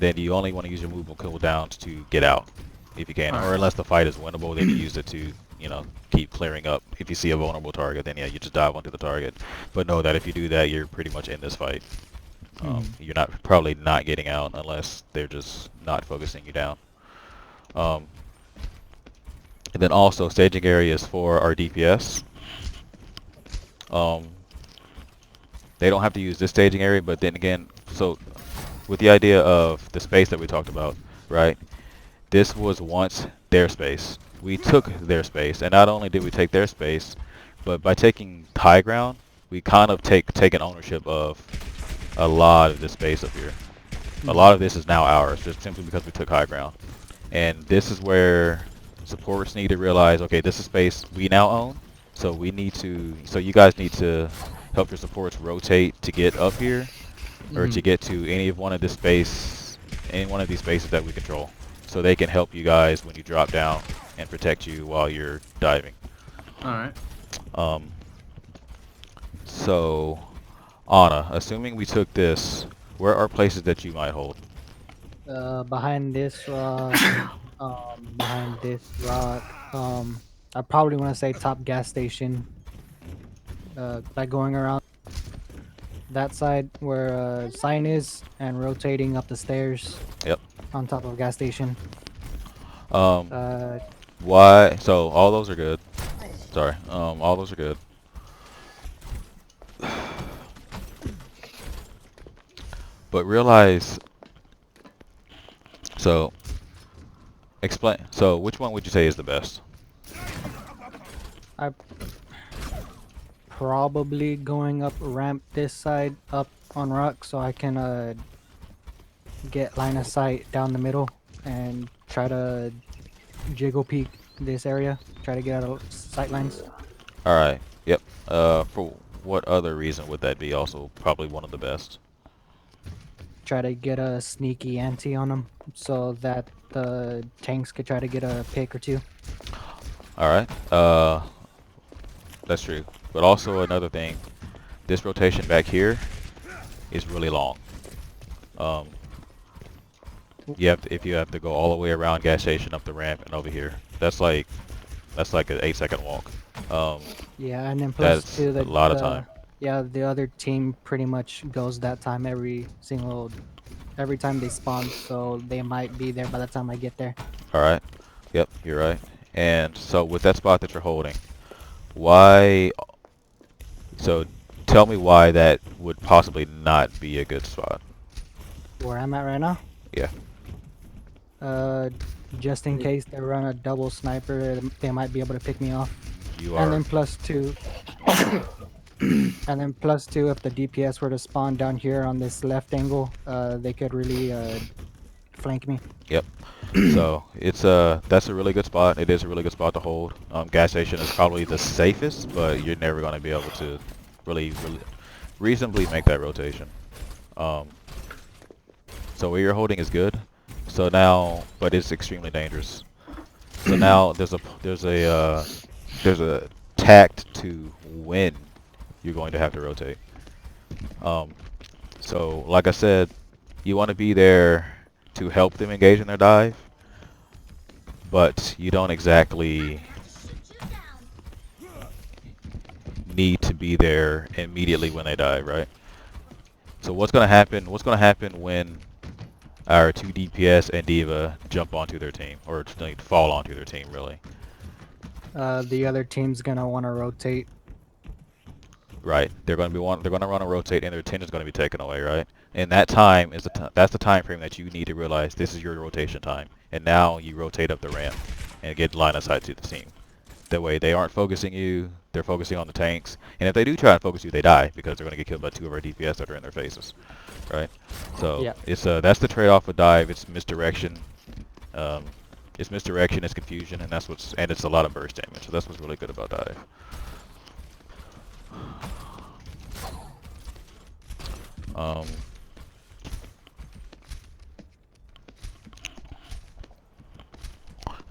then you only want to use your movement cooldowns to get out if you can, or unless the fight is winnable, then you use it to keep clearing up. If you see a vulnerable target, then you just dive onto the target. But know that if you do that, you're pretty much in this fight. You're probably not getting out unless they're just not focusing you down. And then also staging areas for our DPS. They don't have to use this staging area, but then again, so with the idea of the space that we talked about, right? This was once their space. We took their space, and not only did we take their space, but by taking high ground, we kind of taken ownership of a lot of this space up here. A lot of this is now ours, just simply because we took high ground. And this is where supports need to realize, okay, this is space we now own, so you guys need to help your supports rotate to get up here, or to get to any one of these spaces that we control. so they can help you guys when you drop down and protect you while you're diving. Alright. So, Anna, assuming we took this, where are places that you might hold? Behind this rock, behind this rock, I probably want to say top gas station. By going around that side where sign is and rotating up the stairs. Yep. On top of gas station. Why? So all those are good. Sorry. All those are good. But realize. So. Explain. So which one would you say is the best? I probably going up ramp this side up on rock so I can get line of sight down the middle and try to jiggle peek this area. Try to get out of sight lines. All right. Yep. For what other reason would that be? Also, probably one of the best. Try to get a sneaky ante on them so that the tanks could try to get a pick or two. All right. That's true. But also another thing, this rotation back here is really long. If you have to go all the way around gas station, up the ramp, and over here, that's like an 8-second walk. Yeah, and then plus That's too, a lot of time. Yeah, the other team pretty much goes that time every time they spawn, so they might be there by the time I get there. All right. Yep, you're right. And so with that spot that you're holding, why? So tell me why that would possibly not be a good spot. Where I'm at right now? Yeah. Just in case they run a double sniper, they might be able to pick me off. You are. And then plus two, if the DPS were to spawn down here on this left angle, they could really flank me. Yep. So it's that's a really good spot. It is a really good spot to hold. Gas station is probably the safest, but you're never going to be able to really reasonably make that rotation. So where you're holding is good. So now, but it's extremely dangerous. So now there's a tact to when you're going to have to rotate. So like I said, you want to be there to help them engage in their dive, but you don't exactly need to be there immediately when they dive, right? So what's gonna happen when our 2 DPS and D.Va jump onto their team, or fall onto their team, really? The other team's gonna want to rotate. Right. They're going to run a rotate, and their attention is going to be taken away, right? And that time is that's the time frame that you need to realize this is your rotation time. And now you rotate up the ramp and get line of sight to the team. That way they aren't focusing you, they're focusing on the tanks. And if they do try and focus you, they die because they're going to get killed by 2 of our DPS that are in their faces, right? So yeah. It's that's the trade-off with dive. It's misdirection. It's misdirection, it's confusion, and it's a lot of burst damage. So that's what's really good about dive.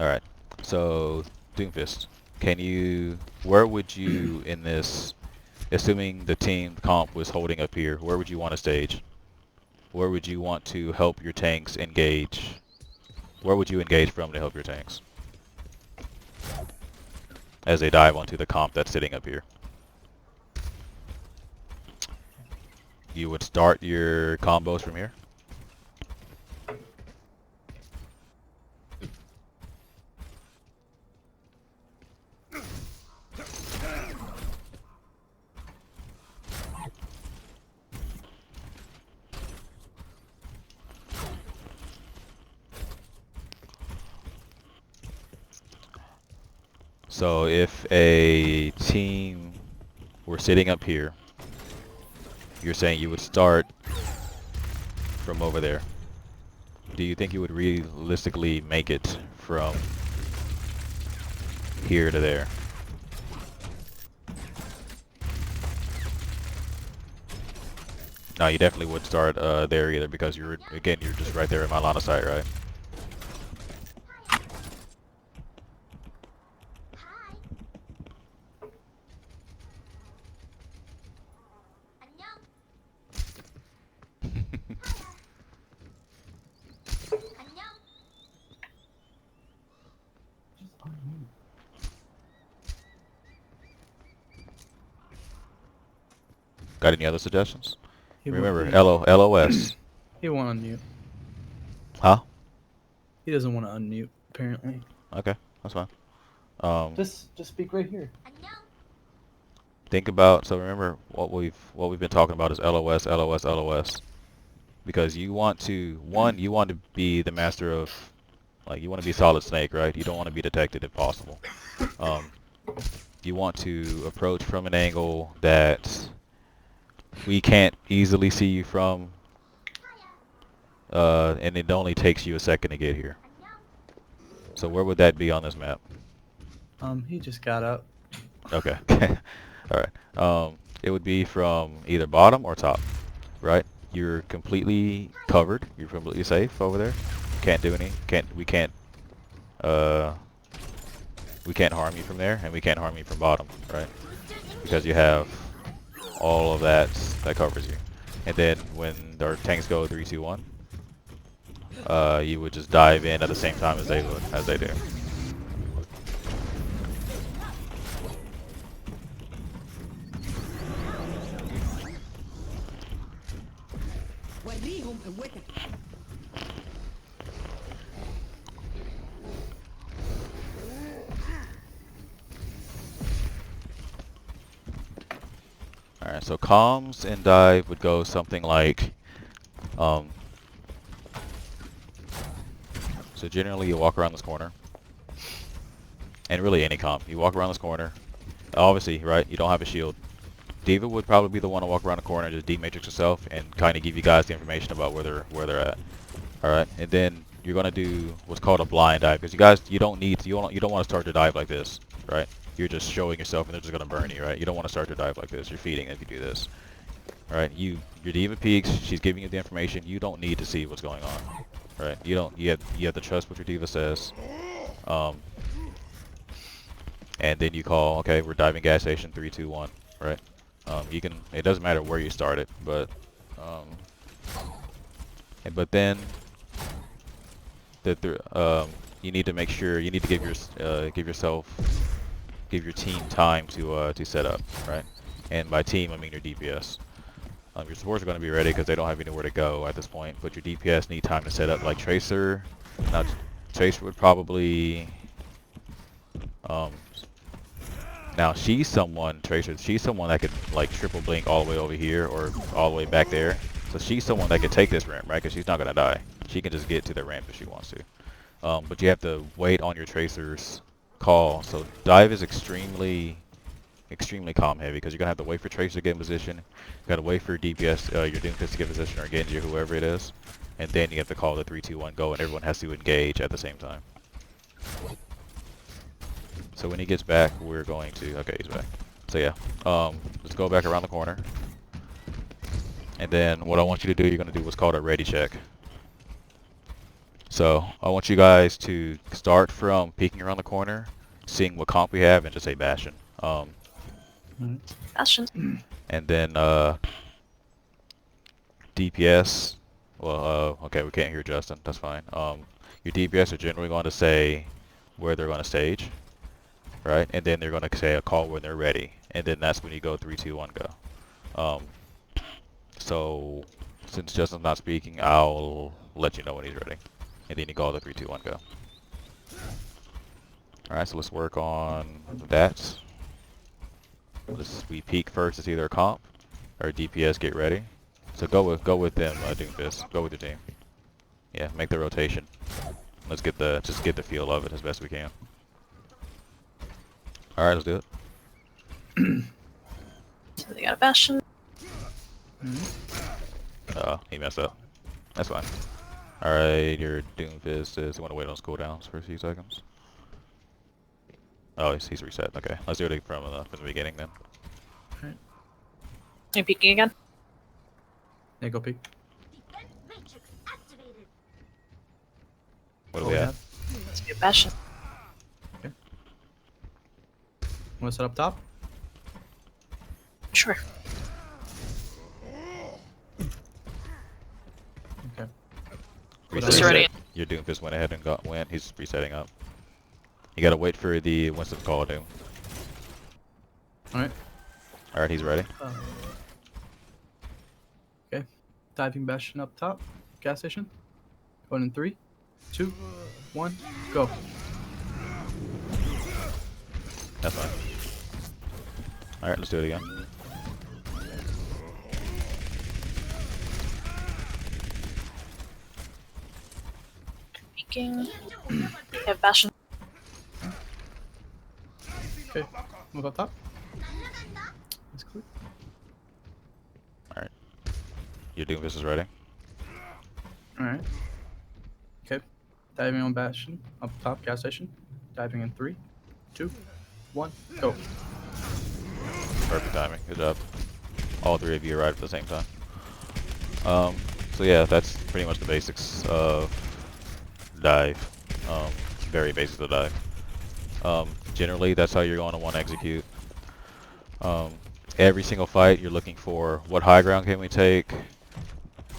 Alright, so Doomfist, where would you in this, assuming the team comp was holding up here, where would you want to stage? Where would you want to help your tanks engage? Where would you engage from to help your tanks? As they dive onto the comp that's sitting up here. You would start your combos from here. So if a team were sitting up here, you're saying you would start from over there. Do you think you would realistically make it from here to there? No, you definitely would start there either because you're just right there in my line of sight, right? Got any other suggestions? He Remember, won't- LOS. He won't unmute. Huh? He doesn't want to unmute, apparently. Okay, that's fine. Just speak right here. Think about, so remember what we've been talking about is LOS, LOS, LOS. Because you want to be the master of, like, you want to be Solid Snake, right? You don't want to be detected if possible. You want to approach from an angle that we can't easily see you from, and it only takes you a second to get here. So where would that be on this map? He just got up. Okay. Alright. It would be from either bottom or top, right? You're completely covered. You're completely safe over there. We can't harm you from there, and we can't harm you from bottom, right? Because you have all of that covers you. And then when our tanks go 3, 2, 1, you would just dive in at the same time as they do. Alright, so comms and dive would go something like, so generally you walk around this corner, and really any comm, you walk around this corner, obviously, right, you don't have a shield. D.Va would probably be the one to walk around the corner and just D-matrix herself and kind of give you guys the information about where they're at. Alright, and then you're gonna do what's called a blind dive, because you don't want to start your dive like this, right? You're just showing yourself and they're just gonna burn you, right? You don't want to start your dive like this. You're feeding if you do this. Alright, your D.Va peeks, she's giving you the information, you don't need to see what's going on. Right? You have to trust what your D.Va says. And then you call, okay, we're diving gas station 3, 2, 1, right? It doesn't matter where you start it, but then you need to make sure, you need to give your team time to set up, right? And by team I mean your DPS. Your supports are going to be ready because they don't have anywhere to go at this point, but your DPS need time to set up. Like Tracer, now Tracer would probably, now she's someone that could like triple blink all the way over here or all the way back there. So she's someone that could take this ramp, right? Because she's not going to die. She can just get to the ramp if she wants to. But you have to wait on your Tracer's call. So dive is extremely comm heavy because you're gonna have to wait for Tracer to get in position. You gotta wait for DPS, your Doomfist to get in position, or Genji, or whoever it is, and then you have to call the 3, 2, 1 go, and everyone has to engage at the same time. So when he gets back, we're going to, okay, he's back. So yeah, let's go back around the corner, and then what I want you to do, you're gonna do what's called a ready check. So I want you guys to start from peeking around the corner, seeing what comp we have, and just say Bastion. Bastion. And then DPS. Well, okay, we can't hear Justin. That's fine. Your DPS are generally going to say where they're going to stage, right? And then they're going to say a call when they're ready, and then that's when you go 3, 2, 1 go. So since Justin's not speaking, I'll let you know when he's ready, and then you call the 3, 2, 1 go. All right, so let's work on that. We peek first. It's either a comp or DPS. Get ready. So go with them, Doomfist. Go with your team. Yeah, make the rotation. Let's just get the feel of it as best we can. All right, let's do it. So they got a Bastion. He messed up. That's fine. All right, your Doomfist is. Want to wait on his cooldowns for a few seconds. Oh, he's reset. Okay, let's do it from the beginning then. Alright. You peeking again? Yeah, go peek. What do we have? Let's do Bastion. Okay. Want to set up top? Sure. Okay. Just ready. Your Doomfist went ahead and went. He's resetting up. You gotta wait for the Winston's call, Doom. Alright. Alright, he's ready. diving bastion up top, gas station. Going in 3, 2, 1, go. That's fine. Alright, let's do it again. Peeking. Have Bastion. Okay, move up top. That's clear. Alright. Your Doomfist is ready. Alright. Okay. Diving on bastion, up top, gas station. Diving in 3, 2, 1, go. Perfect timing. Good job. All three of you arrived at the same time. So yeah, that's pretty much the basics of dive. Very basic of dive. Generally, that's how you're going to want to execute. Every single fight, you're looking for what high ground can we take.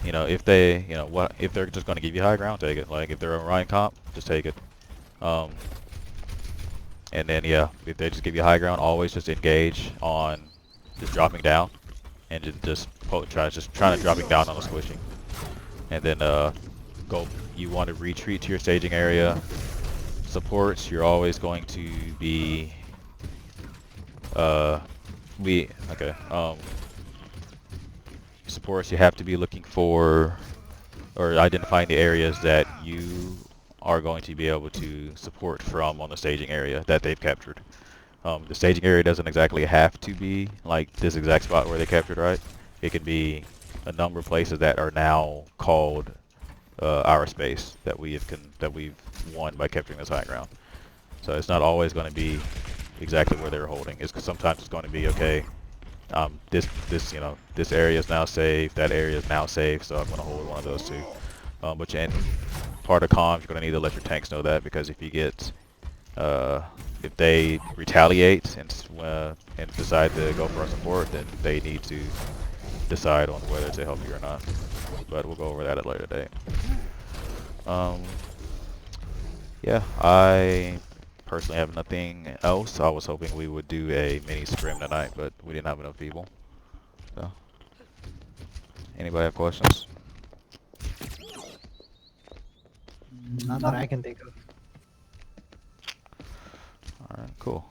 You know, if they, you know, what if they're just going to give you high ground, take it. Like if they're a Ryan comp, just take it. And then yeah, if they just give you high ground, always just engage on just dropping down, and just trying to dropping down on the squishing, and then go. You want to retreat to your staging area. Supports, you're always going to be supports, you have to be looking for or identifying the areas that you are going to be able to support from on the staging area that they've captured. The staging area doesn't exactly have to be like this exact spot where they captured, right? It could be a number of places that are now called our space that we've won by capturing this high ground. So it's not always going to be exactly where they're holding. Sometimes it's going to be okay. This area is now safe. That area is now safe. So I'm going to hold one of those two. But part of comms, you're going to need to let your tanks know that, because if you get if they retaliate and decide to go for our support, then they need to decide on whether to help you or not. But we'll go over that at a later date. Yeah, I personally have nothing else. I was hoping we would do a mini scrim tonight, but we didn't have enough people. So, anybody have questions? Not that I can think of. Alright, cool.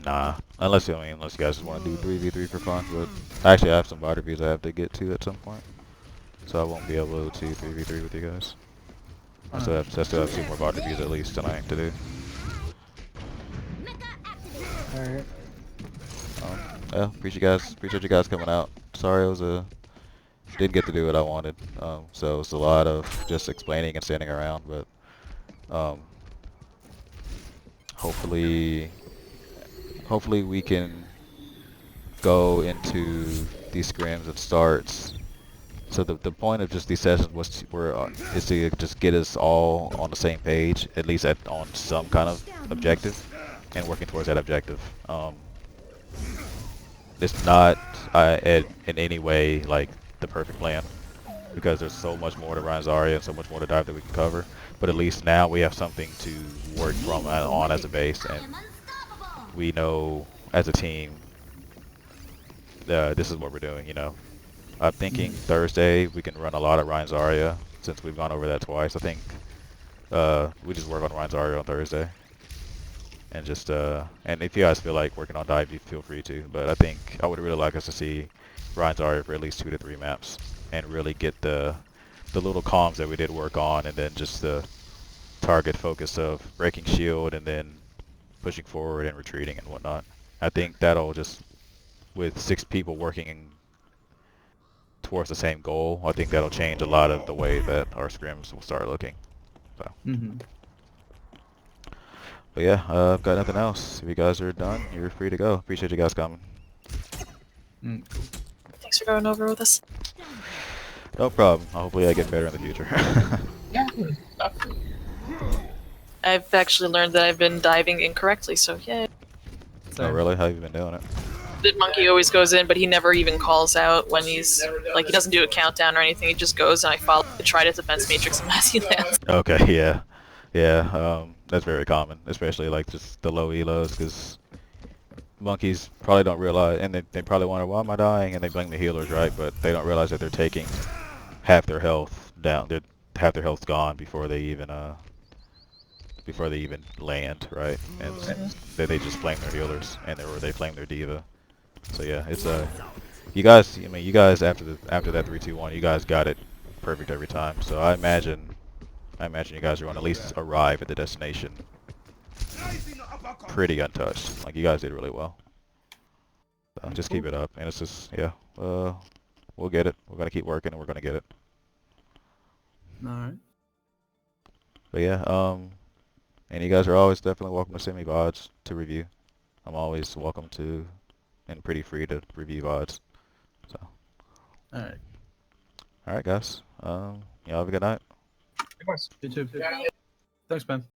Nah, unless you guys just want to do 3v3 for fun, but actually I have some bot reviews I have to get to at some point, so I won't be able to 3v3 with you guys. I still have 2 more bot reviews at least tonight to do. Alright. Yeah, appreciate you guys coming out. Sorry didn't get to do what I wanted, so it's a lot of just explaining and standing around, but hopefully we can go into these scrims and starts. So the point of just these sessions is to just get us all on the same page, at least on some kind of objective, and working towards that objective. It's not in any way like the perfect plan, because there's so much more to Ryan Zarya and so much more to dive that we can cover. But at least now we have something to work from on as a base, and we know as a team this is what we're doing. You know, I'm thinking Thursday we can run a lot of Ryan Zarya, since we've gone over that twice. I think we just work on Ryan Zarya on Thursday, and just and if you guys feel like working on dive, you feel free to. But I think I would really like us to see Ryan Zarya for at least 2 to 3 maps, and really get the little comms that we did work on, and then just the target focus of breaking shield and then pushing forward and retreating and whatnot. I think that'll just, with 6 people working towards the same goal, I think that'll change a lot of the way that our scrims will start looking. So. But yeah, I've got nothing else. If you guys are done, you're free to go. Appreciate you guys coming. Thanks for going over with us. No problem. Hopefully I get better in the future. Yeah. I've actually learned that I've been diving incorrectly, so yay. Oh really? How have you been doing it? The monkey always goes in, but he never even calls out when he's, like, he doesn't do a countdown or anything, he just goes, and I follow the Trident defense matrix unless he lands. Okay, yeah. Yeah, that's very common, especially like just the low elos, because monkeys probably don't realize, and they probably wonder, why am I dying? And they blame the healers, right? But they don't realize that they're taking half their health down. Half their health's gone before they even land, right? And they just flame their healers, and they flame their diva. So yeah, it's you guys. I mean, you guys after that 3-2-1, you guys got it perfect every time. So I imagine you guys are going to at least arrive at the destination pretty untouched. Like, you guys did really well. So just keep it up, and it's just, yeah, we'll get it. We're gonna keep working, and we're gonna get it. All right. But yeah, and you guys are always definitely welcome to send me VODs to review. I'm always welcome to, and pretty free to review VODs. So. All right. All right, guys. Y'all have a good night. You too. Thanks, man.